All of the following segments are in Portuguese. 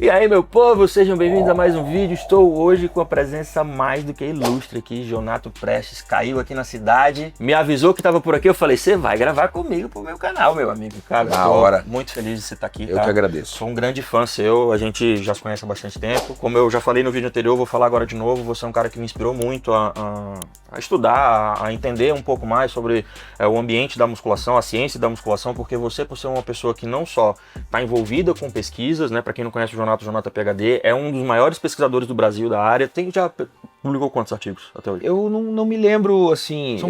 E aí, meu povo, sejam bem-vindos a mais um vídeo. Estou hoje com a presença mais do que ilustre aqui. Jonato Prestes caiu aqui na cidade, me avisou que estava por aqui. Eu falei, você vai gravar comigo pro meu canal, meu amigo. Cara, na hora. Muito feliz de você estar aqui. Eu que agradeço. Sou um grande fã seu, a gente já se conhece há bastante tempo. Como eu já falei no vídeo anterior, vou falar agora de novo. Você é um cara que me inspirou muito a estudar, a entender um pouco mais sobre o ambiente da musculação, a ciência da musculação, porque você, por ser uma pessoa que não só está envolvida com pesquisas, né? Para quem não conhece o Jonato é PhD, é um dos maiores pesquisadores do Brasil da área. Já publicou quantos artigos até hoje? Eu não me lembro, assim,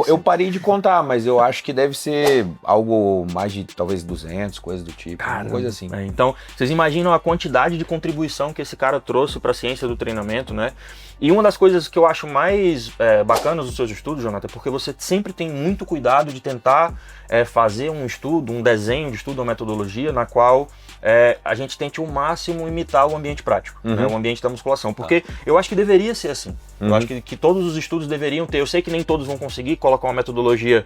eu parei de contar, mas eu acho que deve ser algo mais de talvez 200, coisa do tipo, uma coisa assim. Então, vocês imaginam a quantidade de contribuição que esse cara trouxe para a ciência do treinamento, né? E uma das coisas que eu acho mais bacanas dos seus estudos, Jonathan, é porque você sempre tem muito cuidado de tentar fazer um estudo, um desenho de estudo, uma metodologia na qual a gente tente ao máximo imitar o ambiente prático, né, o ambiente da musculação, porque eu acho que deveria ser assim. Eu acho que todos os estudos deveriam ter. Eu sei que nem todos vão conseguir colocar uma metodologia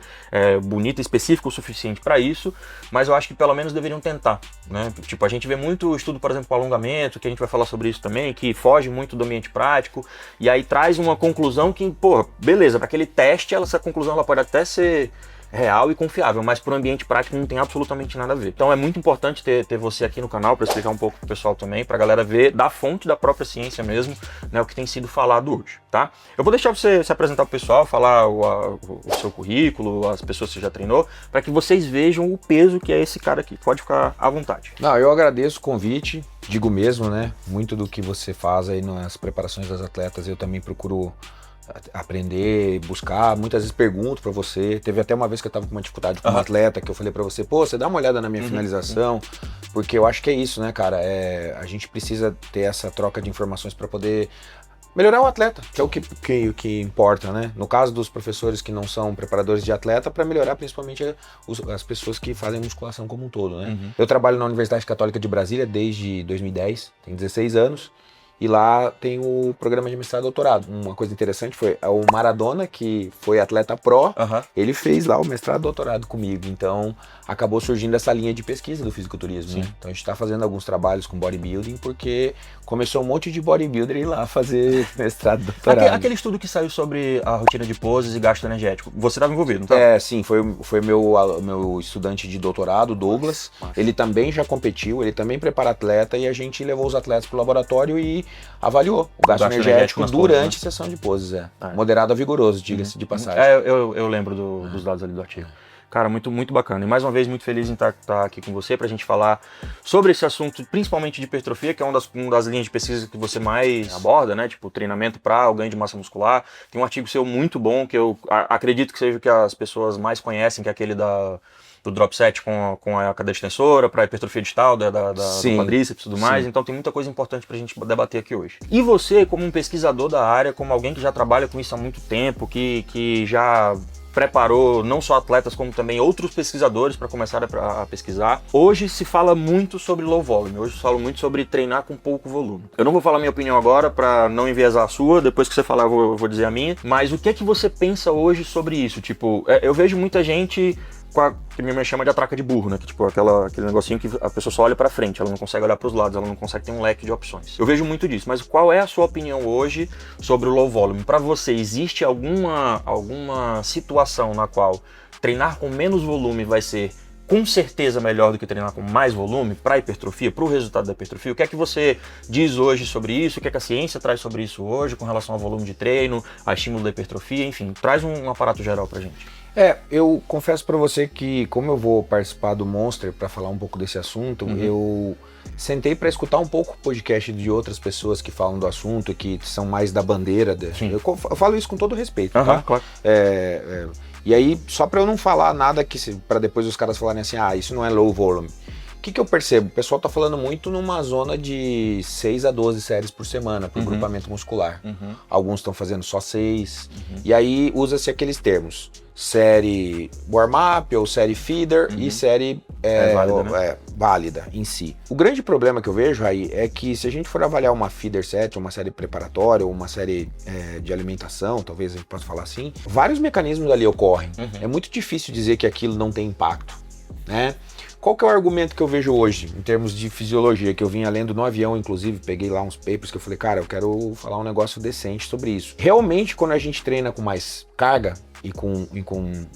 bonita, específica o suficiente para isso, mas eu acho que pelo menos deveriam tentar, né? Tipo, a gente vê muito estudo, por exemplo, com alongamento, que a gente vai falar sobre isso também, que foge muito do ambiente prático, e aí traz uma conclusão que, pô, beleza, para aquele teste, essa conclusão ela pode até ser real e confiável, mas para o ambiente prático não tem absolutamente nada a ver. Então é muito importante ter você aqui no canal para explicar um pouco pro pessoal também, pra galera ver da fonte da própria ciência mesmo, né, o que tem sido falado hoje, tá? Eu vou deixar você se apresentar pro pessoal, falar o seu currículo, as pessoas que você já treinou, para que vocês vejam o peso que é esse cara aqui. Pode ficar à vontade. Não, eu agradeço o convite, digo mesmo, né, muito do que você faz aí nas preparações das atletas, eu também procuro aprender, buscar, muitas vezes pergunto pra você. Teve até uma vez que eu tava com uma dificuldade com um atleta, que eu falei pra você, pô, você dá uma olhada na minha finalização, porque eu acho que é isso, né, cara, a gente precisa ter essa troca de informações pra poder melhorar o atleta, que é o que importa, né? No caso dos professores que não são preparadores de atleta, para melhorar principalmente as pessoas que fazem musculação como um todo, né? Eu trabalho na Universidade Católica de Brasília desde 2010, tenho 16 anos, e lá tem o programa de mestrado e doutorado. Uma coisa interessante foi o Maradona, que foi atleta pró, ele fez lá o mestrado e doutorado comigo. Então acabou surgindo essa linha de pesquisa do fisiculturismo, né? Então a gente está fazendo alguns trabalhos com bodybuilding, porque começou um monte de bodybuilder ir lá fazer mestrado e doutorado. Aquele estudo que saiu sobre a rotina de poses e gasto energético, você estava envolvido, não tá? Sim, foi meu estudante de doutorado, Douglas. Ele também já competiu, ele também prepara atleta, e a gente levou os atletas para o laboratório e avaliou o gasto energético durante a sessão de poses, moderado a vigoroso, diga-se de passagem. Eu lembro dos dados ali do artigo. Cara, muito, muito bacana. E mais uma vez, muito feliz em estar aqui com você pra gente falar sobre esse assunto, principalmente de hipertrofia, que é uma das linhas de pesquisa que você mais aborda, né? Tipo, treinamento para o ganho de massa muscular. Tem um artigo seu muito bom, que eu acredito que seja o que as pessoas mais conhecem, que é aquele do drop set com a cadeira extensora, para hipertrofia distal, do quadríceps e tudo mais. Então tem muita coisa importante pra gente debater aqui hoje. E você, como um pesquisador da área, como alguém que já trabalha com isso há muito tempo, que já preparou não só atletas, como também outros pesquisadores para começar a pesquisar. Hoje se fala muito sobre low volume, hoje se fala muito sobre treinar com pouco volume. Eu não vou falar minha opinião agora para não enviesar a sua, depois que você falar eu vou dizer a minha, mas o que é que você pensa hoje sobre isso? Tipo, eu vejo muita gente que minha mãe chama de atraca de burro, né? Que tipo aquele negocinho que a pessoa só olha pra frente, ela não consegue olhar pros lados, ela não consegue ter um leque de opções. Eu vejo muito disso, mas qual é a sua opinião hoje sobre o low volume? Pra você, existe alguma situação na qual treinar com menos volume vai ser com certeza melhor do que treinar com mais volume para hipertrofia, para o resultado da hipertrofia? O que é que você diz hoje sobre isso? O que é que a ciência traz sobre isso hoje com relação ao volume de treino, a estímulo da hipertrofia? Enfim, traz um aparato geral pra gente. Eu confesso pra você que, como eu vou participar do Monster para falar um pouco desse assunto, eu sentei para escutar um pouco o podcast de outras pessoas que falam do assunto, que são mais da bandeira. Eu falo isso com todo respeito, tá? Claro. E aí, só para eu não falar nada para depois os caras falarem assim, isso não é low volume. O que eu percebo? O pessoal tá falando muito numa zona de 6 a 12 séries por semana para o grupamento muscular. Alguns estão fazendo só 6. E aí usa-se aqueles termos: série warm-up ou série feeder e série válida, né? Válida em si. O grande problema que eu vejo aí é que se a gente for avaliar uma feeder set, uma série preparatória ou uma série de alimentação, talvez a gente possa falar assim, vários mecanismos ali ocorrem. É muito difícil dizer que aquilo não tem impacto, né? Qual que é o argumento que eu vejo hoje, em termos de fisiologia, que eu vinha lendo no avião, inclusive, peguei lá uns papers que eu falei, cara, eu quero falar um negócio decente sobre isso. Realmente, quando a gente treina com mais carga e com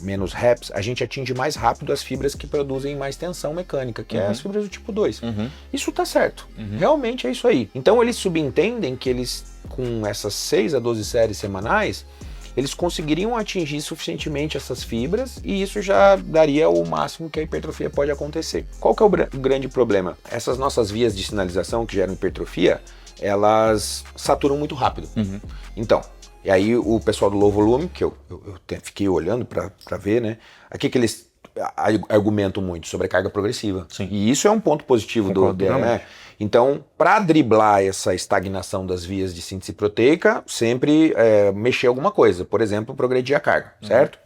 menos reps, a gente atinge mais rápido as fibras que produzem mais tensão mecânica, que é as fibras do tipo 2. Isso tá certo. Realmente é isso aí. Então, eles subentendem que eles, com essas 6 a 12 séries semanais, eles conseguiriam atingir suficientemente essas fibras e isso já daria o máximo que a hipertrofia pode acontecer. Qual que é o grande problema? Essas nossas vias de sinalização que geram hipertrofia, elas saturam muito rápido. Então, e aí o pessoal do low volume, que eu fiquei olhando para ver, né? Aqui que eles argumentam muito sobre a carga progressiva. Sim. E isso é um ponto positivo do DME. Então, para driblar essa estagnação das vias de síntese proteica, sempre mexer alguma coisa. Por exemplo, progredir a carga, certo?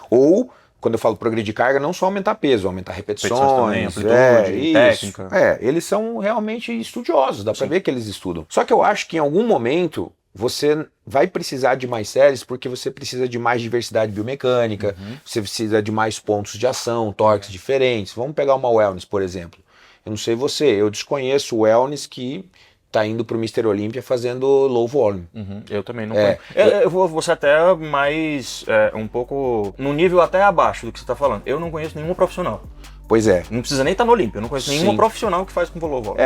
Ou, quando eu falo progredir carga, não só aumentar peso, aumentar repetições, também, amplitude, técnica. Eles são realmente estudiosos, dá para ver que eles estudam. Só que eu acho que em algum momento você vai precisar de mais séries porque você precisa de mais diversidade biomecânica, você precisa de mais pontos de ação, torques diferentes. Vamos pegar uma wellness, por exemplo. Eu não sei você, eu desconheço o wellness que tá indo pro Mr. Olympia fazendo low volume. Eu também não conheço. Eu vou ser até mais, um pouco, no nível até abaixo do que você tá falando. Eu não conheço nenhuma profissional. Pois é. Não precisa nem estar no Olímpia, eu não conheço nenhuma profissional que faz com low volume.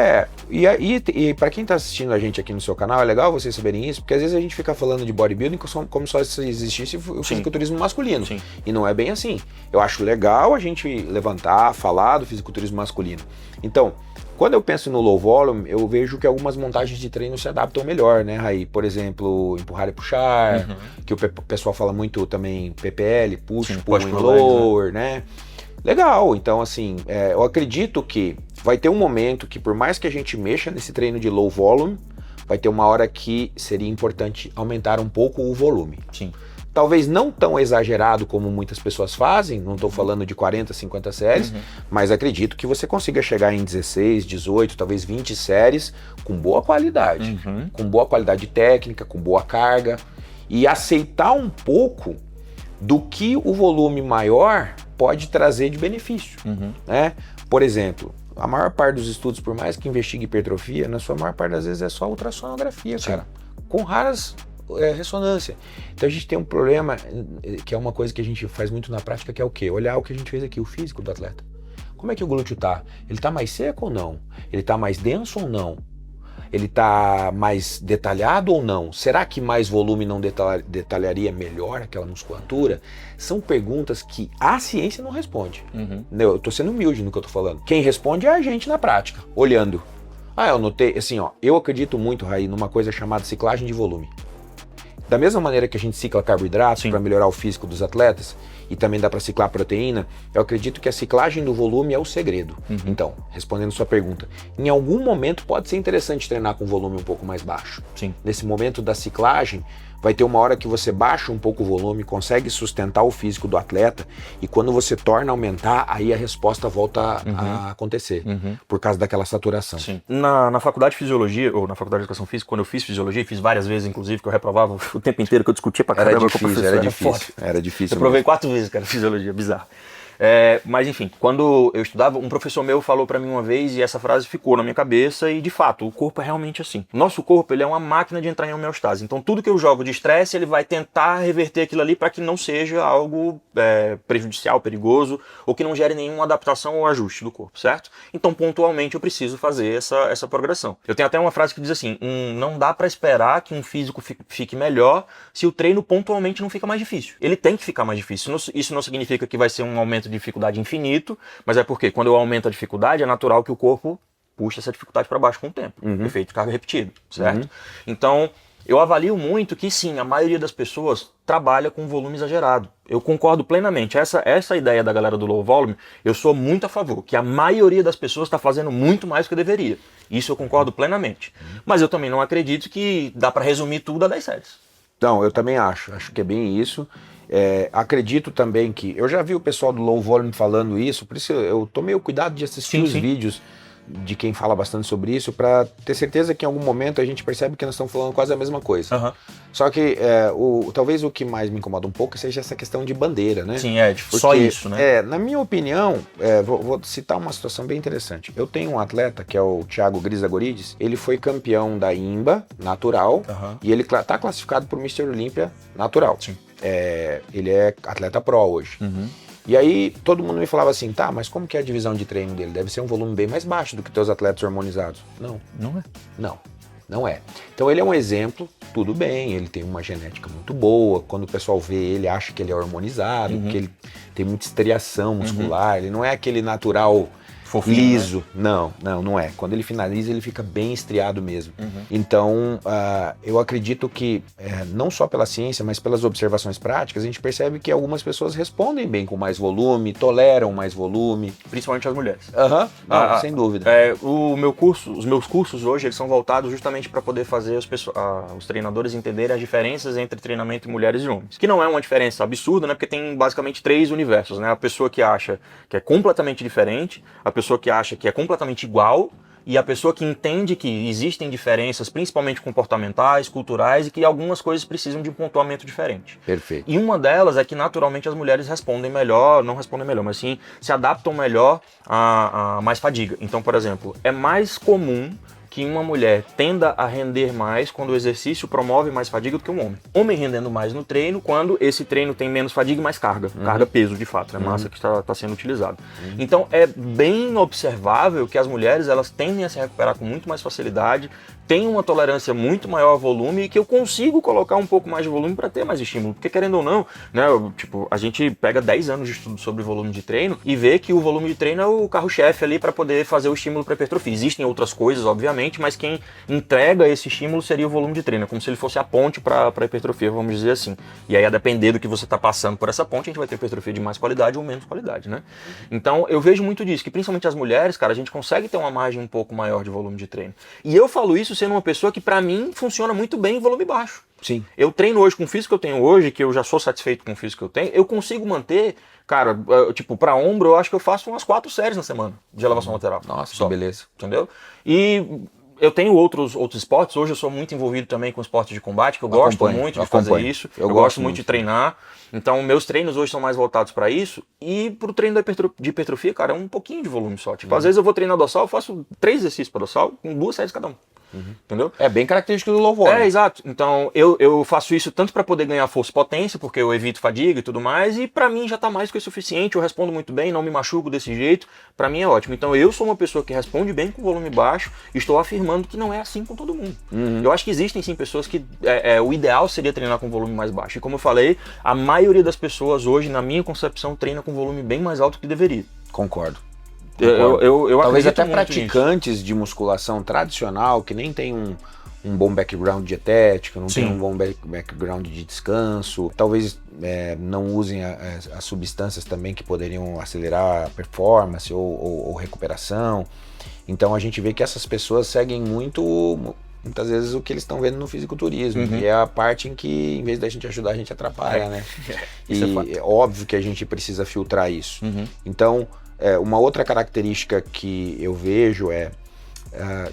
E para quem tá assistindo a gente aqui no seu canal, é legal vocês saberem isso, porque às vezes a gente fica falando de bodybuilding como só se existisse o fisiculturismo masculino. Sim. E não é bem assim. Eu acho legal a gente levantar, falar do fisiculturismo masculino. Então, quando eu penso no low volume, eu vejo que algumas montagens de treino se adaptam melhor, né, Raí? Por exemplo, empurrar e puxar, que o pessoal fala muito também PPL, push, pull and lower, né? Legal, então assim, eu acredito que vai ter um momento que por mais que a gente mexa nesse treino de low volume, vai ter uma hora que seria importante aumentar um pouco o volume. Sim. Talvez não tão exagerado como muitas pessoas fazem, não estou falando de 40, 50 séries, mas acredito que você consiga chegar em 16, 18, talvez 20 séries com boa qualidade. Com boa qualidade técnica, com boa carga, e aceitar um pouco do que o volume maior pode trazer de benefício. Né? Por exemplo, a maior parte dos estudos, por mais que investigue hipertrofia, na sua maior parte das vezes é só ultrassonografia, cara, com raras ressonância. Então a gente tem um problema, que é uma coisa que a gente faz muito na prática, que é o quê? Olhar o que a gente fez aqui, o físico do atleta. Como é que o glúteo tá? Ele tá mais seco ou não? Ele tá mais denso ou não? Ele tá mais detalhado ou não? Será que mais volume não detalharia melhor aquela musculatura? São perguntas que a ciência não responde. Eu tô sendo humilde no que eu tô falando. Quem responde é a gente na prática, olhando. Eu notei, assim, eu acredito muito, Raí, numa coisa chamada ciclagem de volume. Da mesma maneira que a gente cicla carboidratos para melhorar o físico dos atletas, e também dá para ciclar proteína, eu acredito que a ciclagem do volume é o segredo. Então, respondendo sua pergunta, em algum momento pode ser interessante treinar com volume um pouco mais baixo. Nesse momento da ciclagem, vai ter uma hora que você baixa um pouco o volume, consegue sustentar o físico do atleta, e quando você torna a aumentar, aí a resposta volta a acontecer, por causa daquela saturação. Na faculdade de fisiologia, ou na faculdade de educação física, quando eu fiz fisiologia, fiz várias vezes, inclusive, que eu reprovava o tempo inteiro, que eu discutia pra caramba com o professor. Era difícil. Eu provei 4 vezes, cara, fisiologia, bizarro. Mas enfim, quando eu estudava, um professor meu falou pra mim uma vez, e essa frase ficou na minha cabeça, e de fato, o corpo é realmente assim. Nosso corpo, ele é uma máquina de entrar em homeostase. Então tudo que eu jogo de estresse, ele vai tentar reverter aquilo ali para que não seja algo prejudicial, perigoso, ou que não gere nenhuma adaptação ou ajuste do corpo, certo? Então pontualmente eu preciso fazer essa progressão. Eu tenho até uma frase que diz assim, não dá para esperar que um físico fique melhor se o treino pontualmente não fica mais difícil. Ele tem que ficar mais difícil. Isso não significa que vai ser um aumento de dificuldade infinito, mas é porque quando eu aumento a dificuldade, é natural que o corpo puxe essa dificuldade para baixo com o tempo. Efeito de carga repetido, certo? Então, eu avalio muito que sim, a maioria das pessoas trabalha com volume exagerado. Eu concordo plenamente. Essa ideia da galera do low volume, eu sou muito a favor, que a maioria das pessoas está fazendo muito mais do que deveria. Isso eu concordo plenamente. Mas eu também não acredito que dá para resumir tudo a 10 séries. Então, eu também acho que é bem isso. Acredito também que, eu já vi o pessoal do low volume falando isso, por isso eu tomei o cuidado de assistir os vídeos de quem fala bastante sobre isso para ter certeza que em algum momento a gente percebe que nós estamos falando quase a mesma coisa. Uhum. Só que talvez o que mais me incomoda um pouco seja essa questão de bandeira, né? Sim, só isso, né? Na minha opinião, vou citar uma situação bem interessante. Eu tenho um atleta que é o Thiago Grisagorides, ele foi campeão da IMBA natural e ele está classificado para o Mr. Olímpia natural. Sim. Ele é atleta pro hoje. Uhum. E aí todo mundo me falava assim, tá, mas como que é a divisão de treino dele? Deve ser um volume bem mais baixo do que teus atletas hormonizados. Não. Não é. Não é. Então ele é um exemplo, tudo bem, ele tem uma genética muito boa, quando o pessoal vê ele, acha que ele é hormonizado, que ele tem muita estriação muscular, ele não é aquele natural fofinho, liso. Né? Não é. Quando ele finaliza, ele fica bem estriado mesmo. Então, eu acredito que, não só pela ciência, mas pelas observações práticas, a gente percebe que algumas pessoas respondem bem com mais volume, toleram mais volume. Principalmente as mulheres. Sem dúvida. Os meus cursos hoje, eles são voltados justamente para poder fazer os treinadores entenderem as diferenças entre treinamento de mulheres e homens. Que não é uma diferença absurda, né? Porque tem basicamente 3 universos, né? A pessoa que acha que é completamente diferente, a pessoa que acha que é completamente igual e a pessoa que entende que existem diferenças, principalmente comportamentais, culturais, e que algumas coisas precisam de um pontuamento diferente. Perfeito. E uma delas é que naturalmente as mulheres respondem melhor, não respondem melhor, mas sim se adaptam melhor a mais fadiga. Então, por exemplo, é mais comum que uma mulher tenda a render mais quando o exercício promove mais fadiga do que um homem. Homem rendendo mais no treino quando esse treino tem menos fadiga e mais carga. Carga peso, de fato, né? Massa que está sendo utilizada. Então é bem observável que as mulheres elas tendem a se recuperar com muito mais facilidade, tem uma tolerância muito maior a volume e que eu consigo colocar um pouco mais de volume para ter mais estímulo. Porque querendo ou não, né, a gente pega 10 anos de estudo sobre volume de treino e vê que o volume de treino é o carro-chefe ali para poder fazer o estímulo para hipertrofia. Existem outras coisas, obviamente, mas quem entrega esse estímulo seria o volume de treino, como se ele fosse a ponte para hipertrofia, vamos dizer assim. E aí, a depender do que você está passando por essa ponte, a gente vai ter hipertrofia de mais qualidade ou menos qualidade, né? Então, eu vejo muito disso, que principalmente as mulheres, cara, a gente consegue ter uma margem um pouco maior de volume de treino. E eu falo isso sendo uma pessoa que, pra mim, funciona muito bem em volume baixo. Sim. Eu treino hoje com o físico que eu tenho hoje, que eu já sou satisfeito com o físico que eu tenho, eu consigo manter, cara, pra ombro, eu acho que eu faço umas 4 séries na semana de elevação lateral. Nossa, só, que beleza. entendeu? E eu tenho outros esportes, hoje eu sou muito envolvido também com esportes de combate, que eu gosto muito de fazer isso, eu gosto muito de treinar, então meus treinos hoje são mais voltados para isso, e pro treino de hipertrofia, cara, é um pouquinho de volume só, tipo, às vezes eu vou treinar dorsal, eu faço 3 exercícios para dorsal, com 2 séries cada um. Entendeu? É bem característico do low volume. Exato. Então eu faço isso tanto para poder ganhar força e potência, porque eu evito fadiga e tudo mais, e para mim já tá mais do que o suficiente, eu respondo muito bem, não me machuco desse jeito, para mim é ótimo. Então eu sou uma pessoa que responde bem com volume baixo, e estou afirmando que não é assim com todo mundo. Eu acho que existem sim pessoas que o ideal seria treinar com volume mais baixo. E como eu falei, a maioria das pessoas hoje, na minha concepção, treina com volume bem mais alto que deveria. Concordo. Eu Talvez até muito praticantes nisso. de musculação tradicional, que nem tem um bom background dietético, não tem um bom background de descanso, talvez não usem as substâncias também que poderiam acelerar a performance ou recuperação. Então a gente vê que essas pessoas seguem muitas vezes o que eles estão vendo no fisiculturismo, e é a parte em que, em vez da gente ajudar, a gente atrapalha, né? E é óbvio que a gente precisa filtrar isso. Então, uma outra característica que eu vejo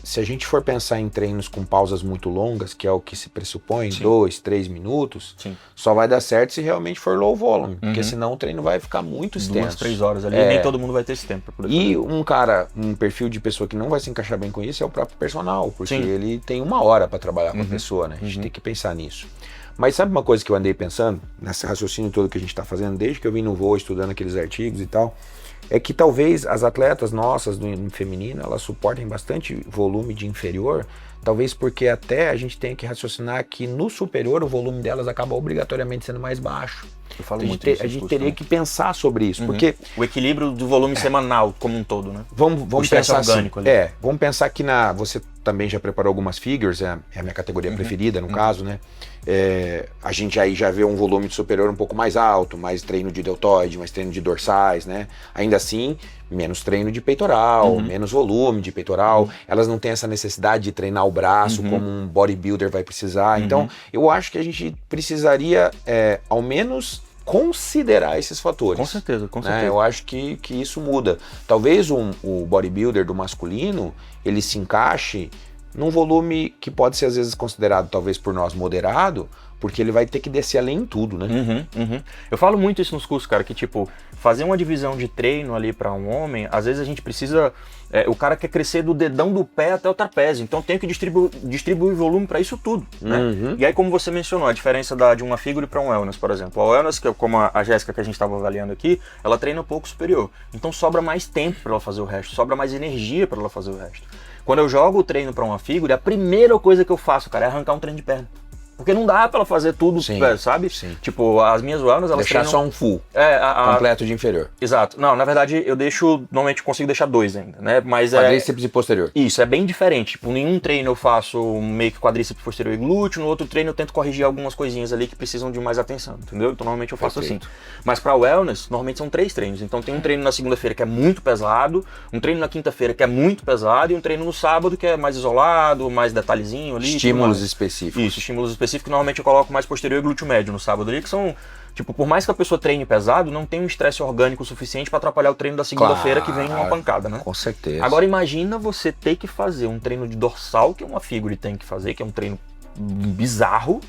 se a gente for pensar em treinos com pausas muito longas, que é o que se pressupõe, 2, 3 minutos, só vai dar certo se realmente for low volume, porque senão o treino vai ficar muito extenso. 2, 3 horas ali, nem todo mundo vai ter esse tempo pra poder fazer. Um perfil de pessoa que não vai se encaixar bem com isso é o próprio personal, porque ele tem 1 hora para trabalhar com a pessoa, né? A gente tem que pensar nisso. Mas sabe uma coisa que eu andei pensando, nesse raciocínio todo que a gente está fazendo, desde que eu vim no voo estudando aqueles artigos e tal, é que talvez as atletas nossas do feminino, elas suportem bastante volume de inferior, talvez porque até a gente tem que raciocinar que no superior o volume delas acaba obrigatoriamente sendo mais baixo. Eu falo então, muito a gente teria que pensar sobre isso, porque o equilíbrio do volume semanal como um todo, né? Vamos pensar orgânico assim, ali. Vamos pensar que você também já preparou algumas figures, é a minha categoria preferida no caso, né? A gente aí já vê um volume de superior um pouco mais alto, mais treino de deltoide, mais treino de dorsais, né? Ainda assim, menos treino de peitoral, menos volume de peitoral, elas não têm essa necessidade de treinar o braço como um bodybuilder vai precisar. Então, eu acho que a gente precisaria, ao menos, considerar esses fatores. Com certeza, com Né? certeza. Eu acho que isso muda. Talvez o bodybuilder do masculino, ele se encaixe num volume que pode ser às vezes considerado, talvez por nós, moderado, porque ele vai ter que descer além em tudo, né? Eu falo muito isso nos cursos, cara, que tipo, fazer uma divisão de treino ali para um homem, às vezes a gente precisa, o cara quer crescer do dedão do pé até o trapézio, então tem que distribuir volume para isso tudo, né? E aí, como você mencionou, a diferença de uma figure para um wellness, por exemplo. A wellness, que é como a Jéssica que a gente estava avaliando aqui, ela treina um pouco superior, então sobra mais tempo para ela fazer o resto, sobra mais energia para ela fazer o resto. Quando eu jogo o treino para uma figure, a primeira coisa que eu faço, cara, é arrancar um treino de perna. Porque não dá pra ela fazer tudo, sabe? Sim. Tipo, as minhas wellness, elas deixar treinam... só um full, completo de inferior. Exato. Não, na verdade, eu deixo... Normalmente, consigo deixar 2 ainda, né? Mas Quadríceps e posterior. Isso, é bem diferente. Tipo, em um treino eu faço meio que quadríceps posterior e glúteo, no outro treino eu tento corrigir algumas coisinhas ali que precisam de mais atenção, entendeu? Então, normalmente eu faço assim. Mas pra wellness, normalmente são 3 treinos. Então, tem um treino na segunda-feira que é muito pesado, um treino na quinta-feira que é muito pesado e um treino no sábado que é mais isolado, mais detalhezinho ali. Estímulos específicos. Isso, estímulos específicos. Normalmente eu coloco mais posterior e glúteo médio no sábado ali, que são, tipo, por mais que a pessoa treine pesado, não tem um estresse orgânico suficiente para atrapalhar o treino da segunda-feira que vem uma pancada, né? Com certeza. Agora imagina você ter que fazer um treino de dorsal, que uma figure tem que fazer, que é um treino bizarro,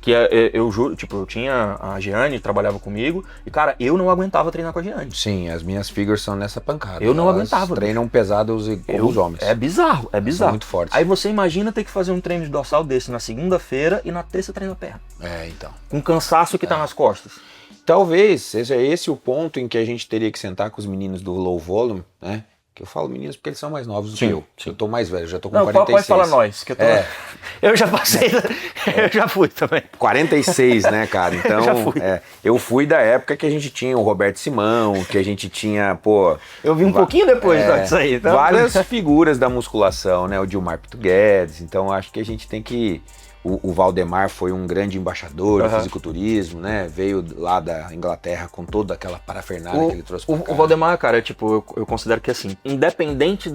que eu juro, tipo, eu tinha a Giane, trabalhava comigo, e cara, eu não aguentava treinar com a Giane. Sim, as minhas figures são nessa pancada. Eu não aguentava. Treinam pesados como os homens. É bizarro, é bizarro. São muito fortes. Aí você imagina ter que fazer um treino de dorsal desse na segunda-feira e na terça treina a perna. Então. Com cansaço que tá nas costas. Talvez seja esse o ponto em que a gente teria que sentar com os meninos do low volume, né? Que eu falo meninos porque eles são mais novos do que eu. Sim. Eu tô mais velho, já tô com Não, 46. pode falar nós, que eu tô... Eu já passei, eu já fui também. 46, né, cara? Então, Já fui. Eu fui da época que a gente tinha o Roberto Simão, que a gente tinha, Eu vi um pouquinho depois disso aí. Então... Várias figuras da musculação, né? O Dilmar Pito Guedes. Então, acho que a gente tem que... O Valdemar foi um grande embaixador do fisiculturismo, né? Veio lá da Inglaterra com toda aquela parafernália que ele trouxe pra cá. O Valdemar, cara, tipo, eu considero que assim, independente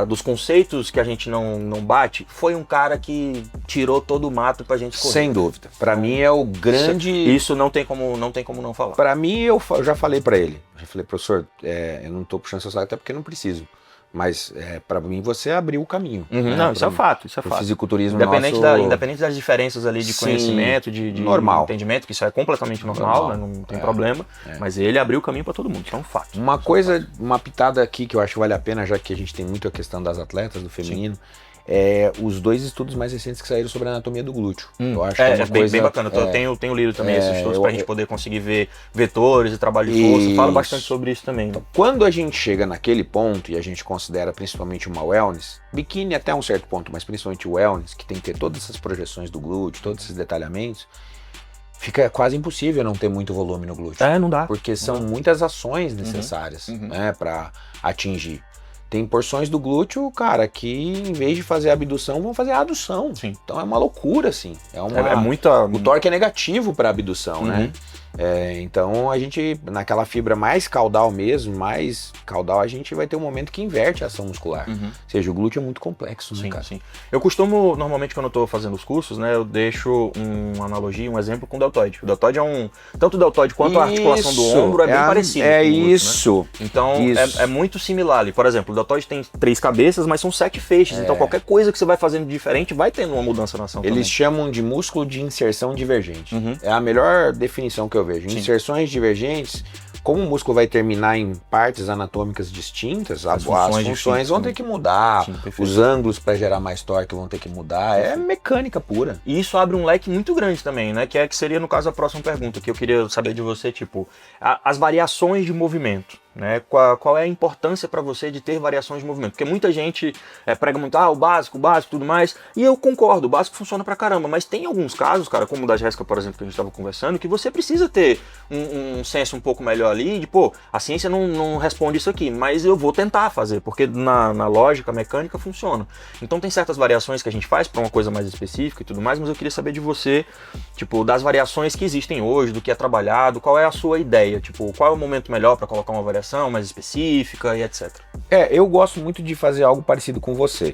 dos conceitos que a gente não bate, foi um cara que tirou todo o mato pra gente correr. Sem dúvida. Pra mim é o grande... Isso não tem como não falar. Pra mim, eu já falei pra ele. Já falei, professor, eu não tô puxando seu saco até porque não preciso. Mas para mim você abriu o caminho. Né? Não, isso é fato, isso é fato. O fisiculturismo independente das diferenças ali de conhecimento, de normal. Entendimento, que isso é completamente normal, né? Não tem problema. Mas ele abriu o caminho para todo mundo, isso é um fato. Uma coisa, uma pitada aqui que eu acho que vale a pena, já que a gente tem muito a questão das atletas, do feminino, os 2 estudos mais recentes que saíram sobre a anatomia do glúteo. Eu acho que é uma coisa bem bacana. Eu tenho lido também esses estudos pra gente poder conseguir ver vetores e trabalho de força. Falo bastante sobre isso também. Então, quando a gente chega naquele ponto e a gente considera principalmente uma wellness, biquíni até um certo ponto, mas principalmente o wellness, que tem que ter todas essas projeções do glúteo, todos esses detalhamentos, fica quase impossível não ter muito volume no glúteo. Não dá. Porque são muitas ações necessárias, né, para atingir. Tem porções do glúteo, cara, que em vez de fazer abdução, vão fazer adução. Sim. Então é uma loucura, assim. Muita... O torque é negativo para abdução, né? Então a gente, naquela fibra mais caudal mesmo, a gente vai ter um momento que inverte a ação muscular. Ou seja, o glúteo é muito complexo, né, cara? Sim. Eu costumo, normalmente quando eu tô fazendo os cursos, né, eu deixo uma analogia, um exemplo com o deltoide. O deltoide tanto o deltoide quanto a articulação do ombro é bem parecido. É com o glúteo, isso. Né? Então é muito similar ali. Por exemplo, o deltoide tem 3 cabeças, mas são 7 feixes. Então qualquer coisa que você vai fazendo diferente vai tendo uma mudança na ação também. Eles chamam de músculo de inserção divergente. É a melhor definição que eu vejo. Sim. Inserções divergentes, como o músculo vai terminar em partes anatômicas distintas, as funções vão ter que mudar, os ângulos para gerar mais torque vão ter que mudar, é mecânica pura. E isso abre um leque muito grande também, né? Que seria, no caso, a próxima pergunta, que eu queria saber de você, tipo, as variações de movimento. Né? Qual é a importância para você de ter variações de movimento? Porque muita gente prega muito, o básico, tudo mais, e eu concordo, o básico funciona pra caramba, mas tem alguns casos, cara, como o da Jéssica, por exemplo, que a gente estava conversando, que você precisa ter um senso um pouco melhor ali, de, a ciência não responde isso aqui, mas eu vou tentar fazer, porque na lógica, mecânica, funciona. Então tem certas variações que a gente faz para uma coisa mais específica e tudo mais, mas eu queria saber de você, tipo, das variações que existem hoje, do que é trabalhado, qual é a sua ideia, tipo, qual é o momento melhor para colocar uma variação variação mais específica e etc. Eu gosto muito de fazer algo parecido com você.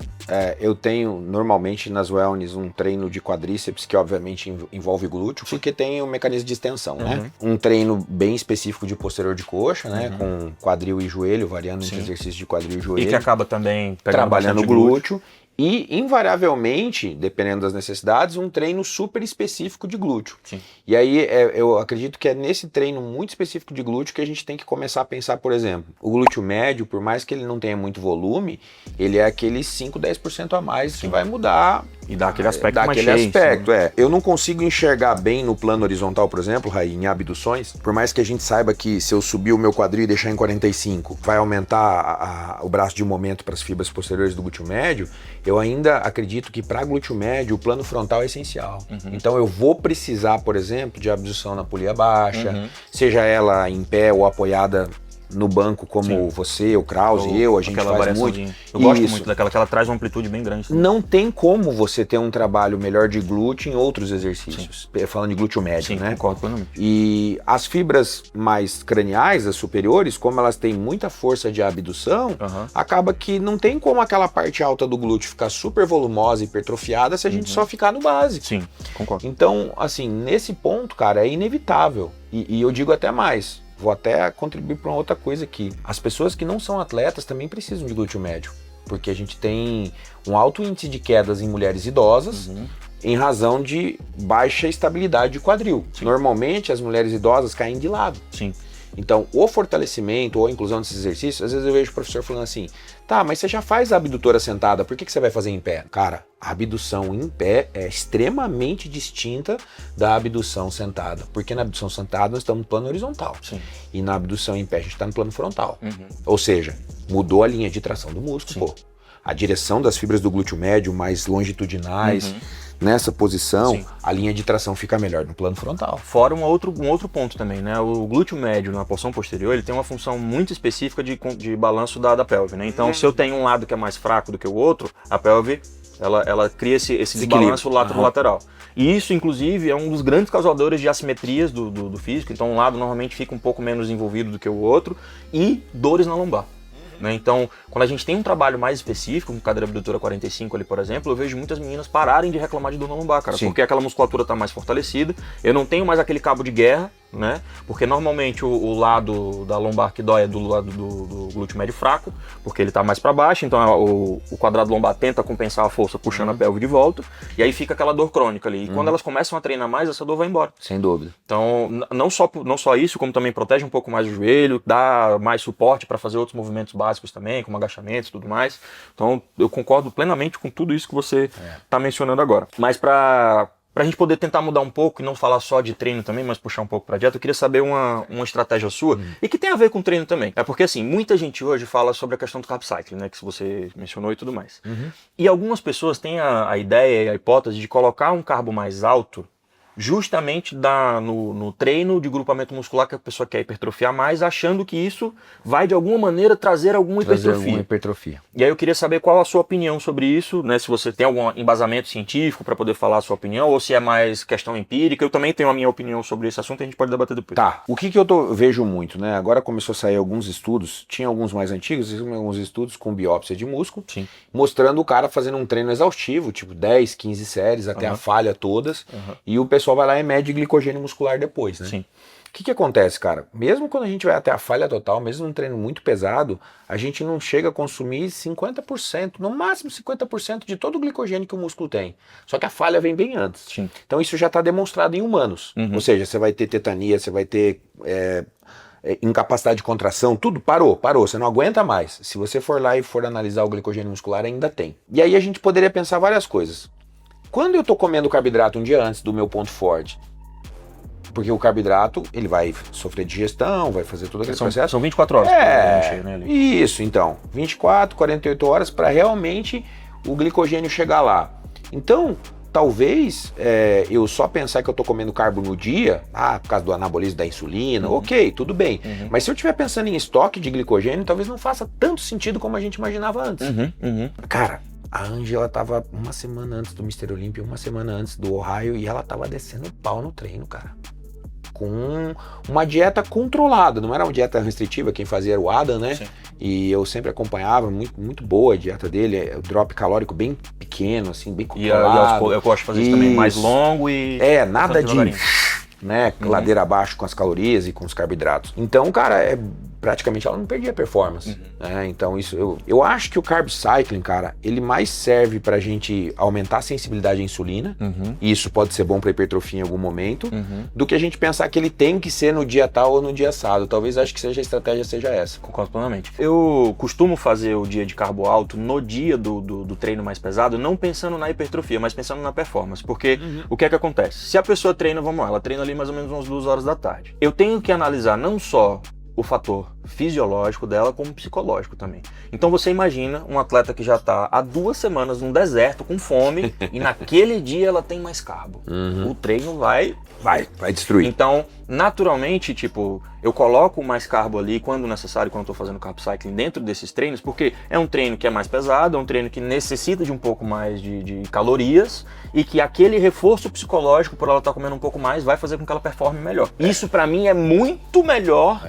Eu tenho, normalmente, nas wellness, um treino de quadríceps, que obviamente envolve glúteo, porque tem um mecanismo de extensão, né? Um treino bem específico de posterior de coxa, né? Com quadril e joelho, variando entre exercícios de quadril e joelho. E que acaba também trabalhando o glúteo. E, invariavelmente, dependendo das necessidades, um treino super específico de glúteo. Sim. E aí, eu acredito que é nesse treino muito específico de glúteo que a gente tem que começar a pensar, por exemplo, o glúteo médio, por mais que ele não tenha muito volume, ele é aquele 5, 10% a mais que vai mudar. E dá aquele aspecto dá mais aquele cheio, aspecto, Eu não consigo enxergar bem no plano horizontal, por exemplo, Raí, em abduções, por mais que a gente saiba que se eu subir o meu quadril e deixar em 45, vai aumentar o braço de momento para as fibras posteriores do glúteo médio, eu ainda acredito que para glúteo médio o plano frontal é essencial. Então eu vou precisar, por exemplo, de abdução na polia baixa, seja ela em pé ou apoiada no banco, como você, o Krause e eu, a gente faz muito. Eu gosto muito daquela que ela traz uma amplitude bem grande. Também. Não tem como você ter um trabalho melhor de glúteo em outros exercícios. Falando de glúteo médio, né? Concordo plenamente. E as fibras mais craniais, as superiores, como elas têm muita força de abdução, acaba que não tem como aquela parte alta do glúteo ficar super volumosa e hipertrofiada se a gente só ficar no básico. Sim, concordo. Então, assim, nesse ponto, cara, é inevitável. E eu digo até mais. Vou até contribuir para uma outra coisa aqui. As pessoas que não são atletas também precisam de glúteo médio, porque a gente tem um alto índice de quedas em mulheres idosas em razão de baixa estabilidade de quadril. Normalmente, as mulheres idosas caem de lado. Sim. Então, o fortalecimento ou a inclusão desses exercícios, às vezes eu vejo o professor falando assim, tá, mas você já faz a abdutora sentada, por que você vai fazer em pé? Cara, a abdução em pé é extremamente distinta da abdução sentada, porque na abdução sentada nós estamos no plano horizontal. Sim. E na abdução em pé a gente está no plano frontal. Ou seja, mudou a linha de tração do músculo, pô. A direção das fibras do glúteo médio mais longitudinais, nessa posição, a linha de tração fica melhor no plano frontal. Fora um outro ponto também, né? O glúteo médio na porção posterior, ele tem uma função muito específica de balanço da pelve, né? Então, se eu tenho um lado que é mais fraco do que o outro, a pelve, ela cria esse desbalanço lateral. E isso, inclusive, é um dos grandes causadores de assimetrias do físico. Então, um lado normalmente fica um pouco menos envolvido do que o outro e dores na lombar. Né? Então, quando a gente tem um trabalho mais específico, com cadeira abdutora 45 ali, por exemplo, eu vejo muitas meninas pararem de reclamar de dor na lombar, cara, porque aquela musculatura está mais fortalecida, eu não tenho mais aquele cabo de guerra, né? Porque normalmente o lado da lombar que dói é do lado do glúteo médio fraco, porque ele está mais para baixo, então o quadrado lombar tenta compensar a força puxando a pelve de volta, e aí fica aquela dor crônica ali. E quando elas começam a treinar mais, essa dor vai embora. Sem dúvida. Então, não só isso, como também protege um pouco mais o joelho, dá mais suporte para fazer outros movimentos básicos também, como agachamentos e tudo mais. Então, eu concordo plenamente com tudo isso que você está mencionando agora. Mas para a gente poder tentar mudar um pouco e não falar só de treino também, mas puxar um pouco para dieta, eu queria saber uma estratégia sua e que tem a ver com treino também. É porque assim, muita gente hoje fala sobre a questão do carb cycling, né, que você mencionou e tudo mais. E algumas pessoas têm a ideia e a hipótese de colocar um carbo mais alto justamente no treino de grupamento muscular que a pessoa quer hipertrofiar mais, achando que isso vai de alguma maneira trazer alguma hipertrofia. E aí eu queria saber qual a sua opinião sobre isso, né? Se você tem algum embasamento científico para poder falar a sua opinião, ou se é mais questão empírica. Eu também tenho a minha opinião sobre esse assunto e a gente pode debater depois. Tá, o que eu vejo muito, né? Agora começou a sair alguns estudos, tinha alguns mais antigos, alguns estudos com biópsia de músculo, mostrando o cara fazendo um treino exaustivo, tipo 10, 15 séries, até a falha todas, e o pessoal vai lá e mede glicogênio muscular depois, né? Sim. O que acontece, cara? Mesmo quando a gente vai até a falha total, mesmo num treino muito pesado, a gente não chega a consumir 50%, no máximo 50% de todo o glicogênio que o músculo tem. Só que a falha vem bem antes. Sim. Então isso já está demonstrado em humanos. Ou seja, você vai ter tetania, você vai ter incapacidade de contração, tudo parou, você não aguenta mais. Se você for lá e for analisar o glicogênio muscular, ainda tem. E aí a gente poderia pensar várias coisas. Quando eu tô comendo carboidrato um dia antes do meu ponto forte, porque o carboidrato, ele vai sofrer digestão, vai fazer todo aquele processo. São 24 horas. Né, isso, então. 24, 48 horas para realmente o glicogênio chegar lá. Então, talvez eu só pensar que eu tô comendo carbo no dia, por causa do anabolismo da insulina, ok, tudo bem. Mas se eu estiver pensando em estoque de glicogênio, talvez não faça tanto sentido como a gente imaginava antes. Cara, a Ângela tava uma semana antes do Mr. Olympia, uma semana antes do Ohio, e ela tava descendo pau no treino, cara. com uma dieta controlada, não era uma dieta restritiva, quem fazia era o Adam, né? Sim. E eu sempre acompanhava, muito boa a dieta dele, o drop calórico bem pequeno, assim, bem controlado. Eu gosto de fazer isso também, mais longo e... nada de... né, ladeira abaixo com as calorias e com os carboidratos. Então, cara, praticamente ela não perdia performance. Né? Então, isso eu acho que o carb cycling, cara, ele mais serve pra gente aumentar a sensibilidade à insulina, e isso pode ser bom pra hipertrofia em algum momento, do que a gente pensar que ele tem que ser no dia tal ou no dia assado. Talvez acho que a estratégia seja essa. Concordo plenamente. Eu costumo fazer o dia de carbo alto no dia do treino mais pesado, não pensando na hipertrofia, mas pensando na performance. Porque o que é que acontece? Se a pessoa treina, vamos lá, ela treina ali mais ou menos umas 2 horas da tarde. Eu tenho que analisar não só o fator fisiológico dela, como psicológico também. Então você imagina um atleta que já está há 2 semanas num deserto com fome e naquele dia ela tem mais carbo. O treino vai destruir. Então, naturalmente, tipo, eu coloco mais carbo ali quando necessário, quando eu tô fazendo carb cycling dentro desses treinos, porque é um treino que é mais pesado, é um treino que necessita de um pouco mais de calorias e que aquele reforço psicológico, por ela estar comendo um pouco mais, vai fazer com que ela performe melhor. Isso pra mim é muito melhor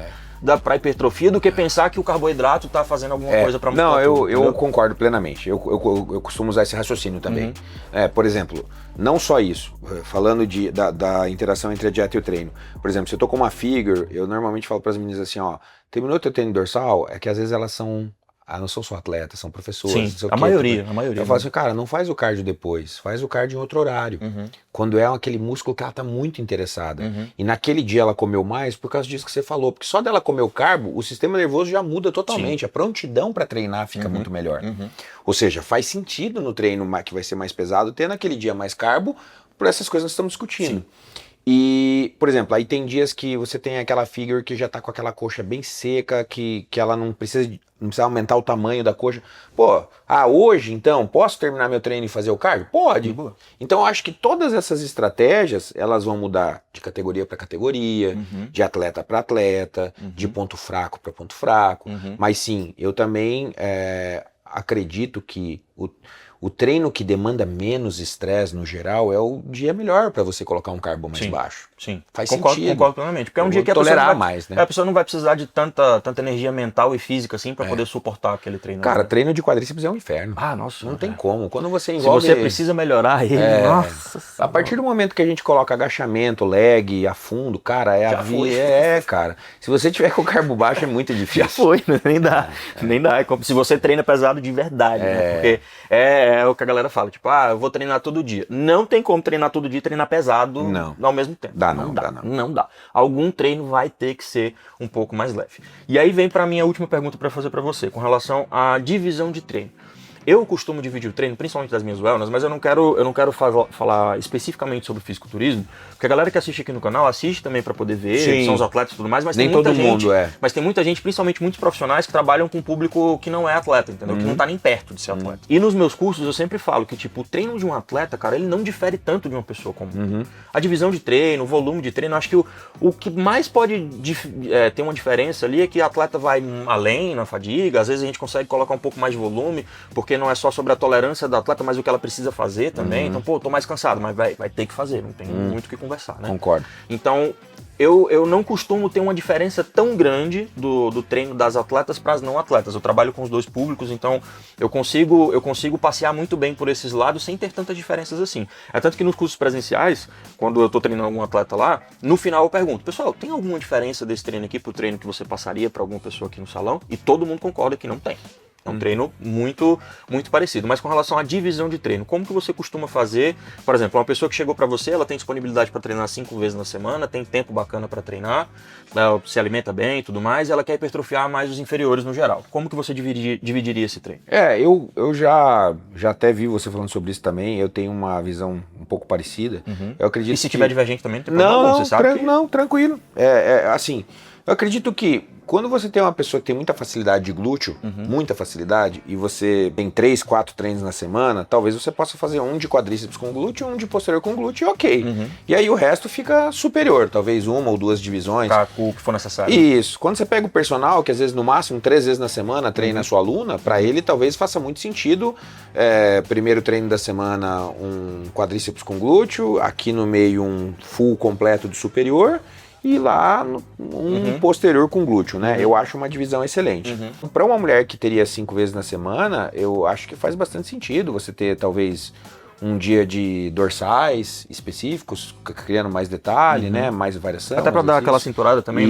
pra hipertrofia do que pensar que o carboidrato tá fazendo alguma coisa pra musculatura. Não, eu concordo plenamente. Eu costumo usar esse raciocínio também. Por exemplo, não só isso, falando da interação entre a dieta e o treino. Por exemplo, se eu tô com uma figure, eu normalmente falo pras meninas assim, ó, terminou teu treino dorsal, é que às vezes elas não são só atletas, são professores. Sim, a maioria. Eu falo assim, cara, não faz o cardio depois, faz o cardio em outro horário. Quando é aquele músculo que ela tá muito interessada. E naquele dia ela comeu mais por causa disso que você falou. Porque só dela comer o carbo, o sistema nervoso já muda totalmente. Sim. A prontidão para treinar fica muito melhor. Ou seja, faz sentido no treino que vai ser mais pesado ter naquele dia mais carbo por essas coisas que nós estamos discutindo. Sim. E, por exemplo, aí tem dias que você tem aquela figure que já tá com aquela coxa bem seca, que ela não precisa aumentar o tamanho da coxa. Pô, hoje então, posso terminar meu treino e fazer o cardio? Pode. Então eu acho que todas essas estratégias, elas vão mudar de categoria para categoria, de atleta para atleta, de ponto fraco para ponto fraco. Mas sim, eu também acredito que o treino que demanda menos estresse no geral é o dia melhor para você colocar um carbo mais baixo. Sim, faz sentido. Concordo plenamente. Porque é um dia que a pessoa não vai precisar de tanta energia mental e física assim para poder suportar aquele treino. Cara, treino de quadríceps é um inferno. Nossa. Não tem como. Quando você envolve... Se você precisa melhorar ele, nossa. A partir do momento que a gente coloca agachamento, leg, a fundo, cara, cara. Se você tiver com o carbo baixo é muito difícil. Já foi, né? Nem dá. É como se você treina pesado de verdade, né? Porque é o que a galera fala, tipo, eu vou treinar todo dia. Não tem como treinar todo dia e treinar pesado ao mesmo tempo. Não dá. Algum treino vai ter que ser um pouco mais leve. E aí vem pra mim a última pergunta pra fazer pra você, com relação à divisão de treino. Eu costumo dividir o treino, principalmente das minhas wellness, mas eu não quero falar especificamente sobre fisiculturismo, porque a galera que assiste aqui no canal assiste também para poder ver, são os atletas e tudo mais, mas nem tem muita todo mundo Mas tem muita gente, principalmente muitos profissionais, que trabalham com um público que não é atleta, entendeu? Que não tá nem perto de ser atleta. E nos meus cursos eu sempre falo que, tipo, o treino de um atleta, cara, ele não difere tanto de uma pessoa comum. A divisão de treino, o volume de treino, acho que o que mais pode ter uma diferença ali é que o atleta vai além na fadiga, às vezes a gente consegue colocar um pouco mais de volume, porque não é só sobre a tolerância do atleta, mas o que ela precisa fazer também. Então, tô mais cansado, mas vai ter que fazer, não tem muito o que conversar, né? Concordo. Então, eu não costumo ter uma diferença tão grande do treino das atletas para as não atletas. Eu trabalho com os dois públicos, então eu consigo passear muito bem por esses lados sem ter tantas diferenças assim. É tanto que nos cursos presenciais, quando eu tô treinando algum atleta lá, no final eu pergunto, pessoal, tem alguma diferença desse treino aqui pro treino que você passaria para alguma pessoa aqui no salão? E todo mundo concorda que não tem. É um treino muito, muito parecido. Mas com relação à divisão de treino, como que você costuma fazer? Por exemplo, uma pessoa que chegou para você, ela tem disponibilidade para treinar 5 vezes na semana, tem tempo bacana para treinar, ela se alimenta bem e tudo mais, e ela quer hipertrofiar mais os inferiores no geral. Como que você dividiria esse treino? Eu já até vi você falando sobre isso também, eu tenho uma visão um pouco parecida. Eu acredito e se tiver divergente também, não tem problema, você sabe que... Não, tranquilo. Assim, eu acredito que quando você tem uma pessoa que tem muita facilidade de glúteo, muita facilidade, e você tem 3, 4 treinos na semana, talvez você possa fazer um de quadríceps com glúteo, um de posterior com glúteo, ok. E aí o resto fica superior, talvez 1 ou 2 divisões. O que for necessário. Isso. Quando você pega o personal, que às vezes no máximo 3 vezes na semana treina a sua aluna, para ele talvez faça muito sentido, primeiro treino da semana um quadríceps com glúteo, aqui no meio um full completo de superior, e lá posterior com glúteo, né? Eu acho uma divisão excelente. Para uma mulher que teria 5 vezes na semana, eu acho que faz bastante sentido você ter talvez um dia de dorsais específicos, criando mais detalhe, né? Mais variação. Até para dar aquela cinturada também.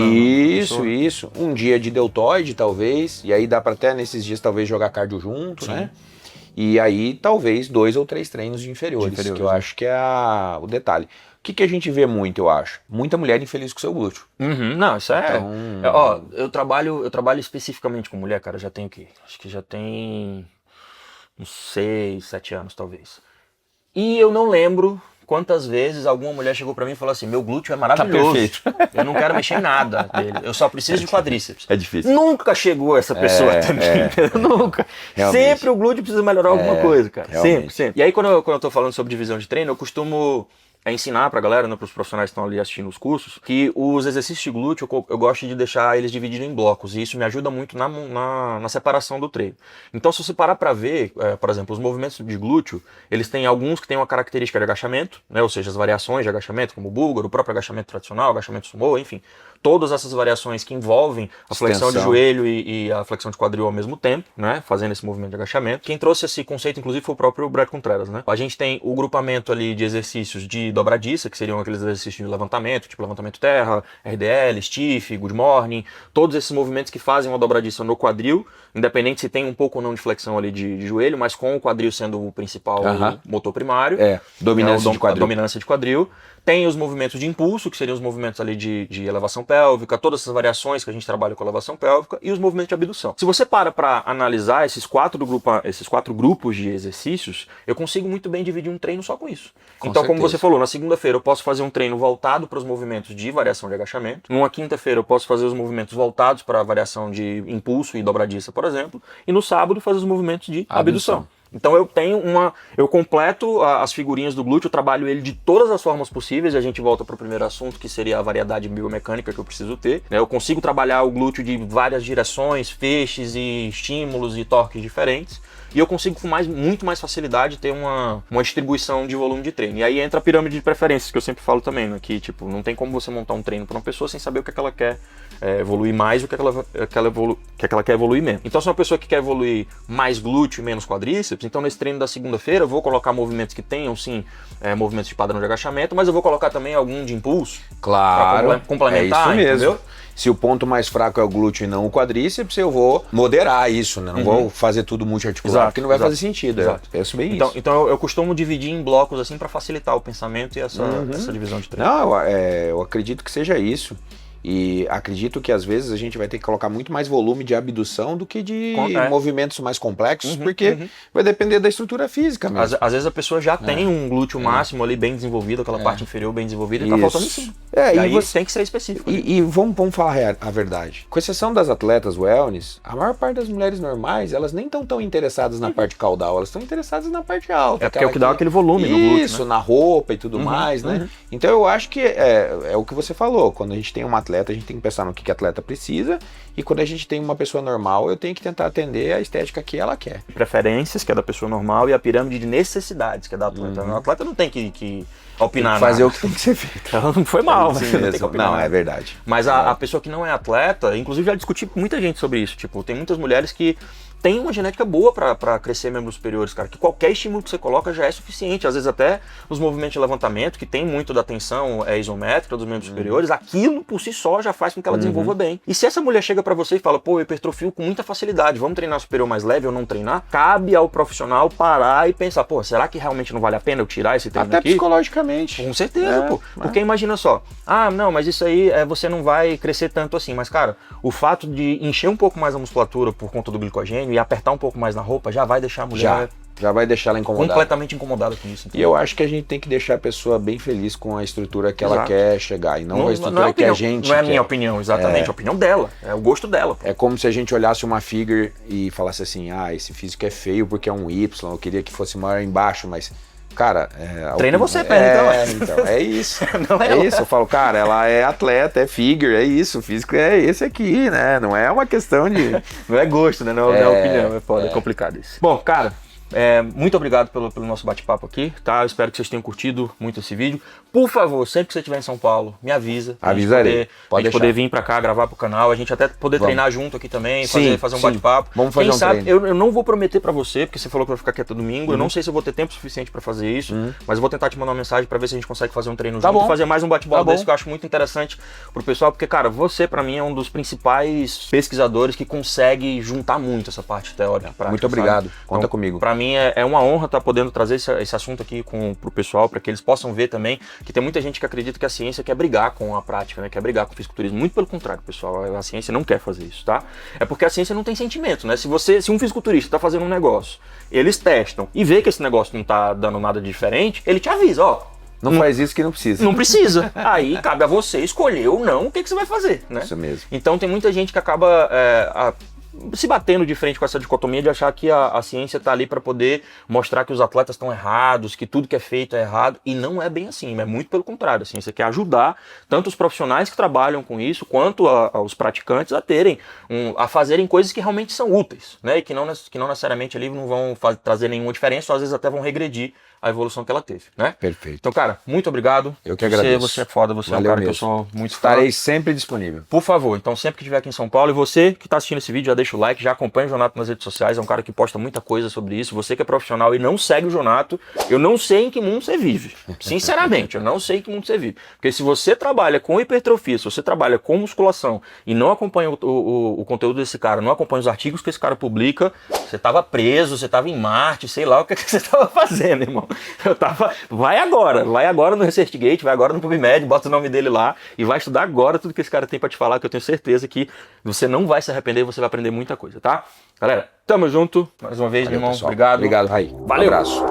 Isso. Um dia de deltoide, talvez. E aí dá para até nesses dias talvez jogar cardio junto, né? E aí talvez 2 ou 3 treinos de inferiores, que eu acho que é o detalhe. O que a gente vê muito, eu acho? Muita mulher infeliz com o seu glúteo. Não, isso eu trabalho especificamente com mulher, cara, já tem o quê? Acho que já tem uns 6, 7 anos, talvez. E eu não lembro quantas vezes alguma mulher chegou pra mim e falou assim, meu glúteo é maravilhoso, tá perfeito. Eu não quero mexer em nada dele, eu só preciso de quadríceps. É difícil. Nunca chegou essa pessoa até mim, nunca. Realmente. Sempre o glúteo precisa melhorar alguma coisa, cara, realmente. sempre. E aí quando eu tô falando sobre divisão de treino, eu costumo ensinar pra galera, né, pros profissionais que estão ali assistindo os cursos, que os exercícios de glúteo eu gosto de deixar eles divididos em blocos, e isso me ajuda muito na separação do treino. Então se você parar pra ver, por exemplo, os movimentos de glúteo, eles têm alguns que têm uma característica de agachamento, né, ou seja, as variações de agachamento, como o búlgaro, o próprio agachamento tradicional, agachamento sumô, enfim, todas essas variações que envolvem a flexão de joelho e a flexão de quadril ao mesmo tempo, né, fazendo esse movimento de agachamento. Quem trouxe esse conceito, inclusive, foi o próprio Brad Contreras, né. A gente tem o grupamento ali de exercícios de dobradiça, que seriam aqueles exercícios de levantamento, tipo levantamento terra, RDL, stiff, good morning, todos esses movimentos que fazem uma dobradiça no quadril, independente se tem um pouco ou não de flexão ali de joelho, mas com o quadril sendo o principal motor primário. Dominância de quadril. Tem os movimentos de impulso, que seriam os movimentos ali de elevação pélvica, todas essas variações que a gente trabalha com elevação pélvica, e os movimentos de abdução. Se você para analisar esses quatro grupos de exercícios, eu consigo muito bem dividir um treino só com isso. Então, como você falou, na segunda-feira eu posso fazer um treino voltado para os movimentos de variação de agachamento. Numa quinta-feira eu posso fazer os movimentos voltados para a variação de impulso e dobradiça, por exemplo. E no sábado fazer os movimentos de abdução. Então eu completo as figurinhas do glúteo, eu trabalho ele de todas as formas possíveis, e a gente volta para o primeiro assunto, que seria a variedade biomecânica que eu preciso ter, né? Eu consigo trabalhar o glúteo de várias direções, feixes e estímulos e torques diferentes, e eu consigo com muito mais facilidade ter uma distribuição de volume de treino. E aí entra a pirâmide de preferências, que eu sempre falo também, né? Que tipo, não tem como você montar um treino para uma pessoa sem saber o que ela quer evoluir mais, o que ela quer evoluir menos. Então se uma pessoa que quer evoluir mais glúteo e menos quadríceps, então nesse treino da segunda-feira eu vou colocar movimentos que tenham sim movimentos de padrão de agachamento, mas eu vou colocar também algum de impulso. Claro, para complementar, é isso mesmo. entendeu? Se o ponto mais fraco é o glúteo e não o quadríceps, eu vou moderar isso, né? Não vou fazer tudo multiarticular, porque não vai fazer sentido. Eu penso bem isso. Então eu costumo dividir em blocos assim para facilitar o pensamento e essa divisão de treino. Não, eu acredito que seja isso. E acredito que às vezes a gente vai ter que colocar muito mais volume de abdução do que de movimentos mais complexos, porque vai depender da estrutura física mesmo. Às vezes a pessoa já tem um glúteo máximo ali bem desenvolvido, aquela parte inferior bem desenvolvida, e tá faltando isso. E aí você tem que ser específico. E vamos falar a verdade. Com exceção das atletas wellness, a maior parte das mulheres normais, elas nem estão tão interessadas na parte caudal, elas estão interessadas na parte alta. É porque é o que dá aquele volume no glúteo, isso, na roupa e tudo mais, né? Então eu acho que é o que você falou, quando a gente tem uma atleta, a gente tem que pensar no que a atleta precisa, e quando a gente tem uma pessoa normal, eu tenho que tentar atender a estética que ela quer. Preferências, que é da pessoa normal, e a pirâmide de necessidades, que é da atleta. O atleta não tem que opinar tem que fazer nada. O que tem que ser feito. Não foi mal, mas não tem que opinar. Não, é verdade. Mas a pessoa que não é atleta, inclusive já discuti com muita gente sobre isso, tipo, tem muitas mulheres que tem uma genética boa para crescer membros superiores, cara, que qualquer estímulo que você coloca já é suficiente. Às vezes até os movimentos de levantamento, que tem muito da tensão isométrica dos membros superiores, aquilo por si só já faz com que ela desenvolva bem. E se essa mulher chega para você e fala, pô, eu hipertrofio com muita facilidade, vamos treinar superior mais leve ou não treinar? Cabe ao profissional parar e pensar, pô, será que realmente não vale a pena eu tirar esse treino até aqui? Psicologicamente. Com certeza, pô. Porque imagina só, não, mas isso aí você não vai crescer tanto assim. Mas, cara, o fato de encher um pouco mais a musculatura por conta do glicogênio e apertar um pouco mais na roupa já vai deixar a mulher já vai deixar ela incomodada. Completamente incomodada com isso. Então. E eu acho que a gente tem que deixar a pessoa bem feliz com a estrutura que ela quer chegar, e não a estrutura que a gente Não é a quer. minha opinião, exatamente, a opinião dela, é o gosto dela. Pô. É como se a gente olhasse uma figure e falasse assim, esse físico é feio porque é um Y, eu queria que fosse maior embaixo, mas... Cara, treina você, perna, então. É isso. Não é isso. Eu falo, cara, ela é atleta, é figure, é isso. O físico é esse aqui, né? Não é uma questão de. Não é gosto, né? Não é opinião. É foda, é complicado isso. Bom, cara, Muito obrigado pelo nosso bate-papo aqui, tá? Eu espero que vocês tenham curtido muito esse vídeo. Por favor, sempre que você estiver em São Paulo, me avisa. Avisarei. A gente poder vir pra cá, gravar pro canal, a gente até poder treinar junto aqui também, fazer um bate-papo. Vamos fazer treino. Eu não vou prometer pra você, porque você falou que vai ficar quieto domingo, eu não sei se eu vou ter tempo suficiente pra fazer isso, mas eu vou tentar te mandar uma mensagem pra ver se a gente consegue fazer um treino junto, fazer mais um bate-bola desse, que eu acho muito interessante pro pessoal, porque, cara, você pra mim é um dos principais pesquisadores que consegue juntar muito essa parte teórica e prática. Muito obrigado, sabe? conta então, comigo. Pra mim é uma honra estar podendo trazer esse assunto aqui pro pessoal, para que eles possam ver também que tem muita gente que acredita que a ciência quer brigar com a prática, né? Quer brigar com o fisiculturismo. Muito pelo contrário, pessoal, a ciência não quer fazer isso, tá? É porque a ciência não tem sentimento, né? Se um fisiculturista tá fazendo um negócio, eles testam e vê que esse negócio não tá dando nada de diferente, ele te avisa, ó. Não faz isso que não precisa. Não precisa. Aí cabe a você escolher ou não o que você vai fazer, né? Isso mesmo. Então tem muita gente que acaba se batendo de frente com essa dicotomia de achar que a ciência está ali para poder mostrar que os atletas estão errados, que tudo que é feito é errado, e não é bem assim, é muito pelo contrário. A ciência quer ajudar tanto os profissionais que trabalham com isso, quanto os praticantes a fazerem coisas que realmente são úteis, né? E que não necessariamente ali não vão trazer nenhuma diferença, ou às vezes até vão regredir a evolução que ela teve, né? Perfeito. Então, cara, muito obrigado. Eu que agradeço. Você é foda, você Valeu é um cara mesmo. que eu sou muito fã. Estarei sempre disponível. Por favor, então sempre que estiver aqui em São Paulo, e você que está assistindo esse vídeo, já deixa o like, já acompanha o Jonato nas redes sociais, é um cara que posta muita coisa sobre isso. Você que é profissional e não segue o Jonato, eu não sei em que mundo você vive. Sinceramente, eu não sei em que mundo você vive. Porque se você trabalha com hipertrofia, se você trabalha com musculação e não acompanha o conteúdo desse cara, não acompanha os artigos que esse cara publica, você estava preso, você estava em Marte, sei lá o que você estava fazendo, irmão. Vai agora no ResearchGate, vai agora no PubMed, bota o nome dele lá e vai estudar agora tudo que esse cara tem pra te falar, que eu tenho certeza que você não vai se arrepender, você vai aprender muita coisa, tá? Galera, tamo junto, mais uma vez, Valeu, meu irmão, pessoal. obrigado. Obrigado, Raí. Valeu. Um abraço.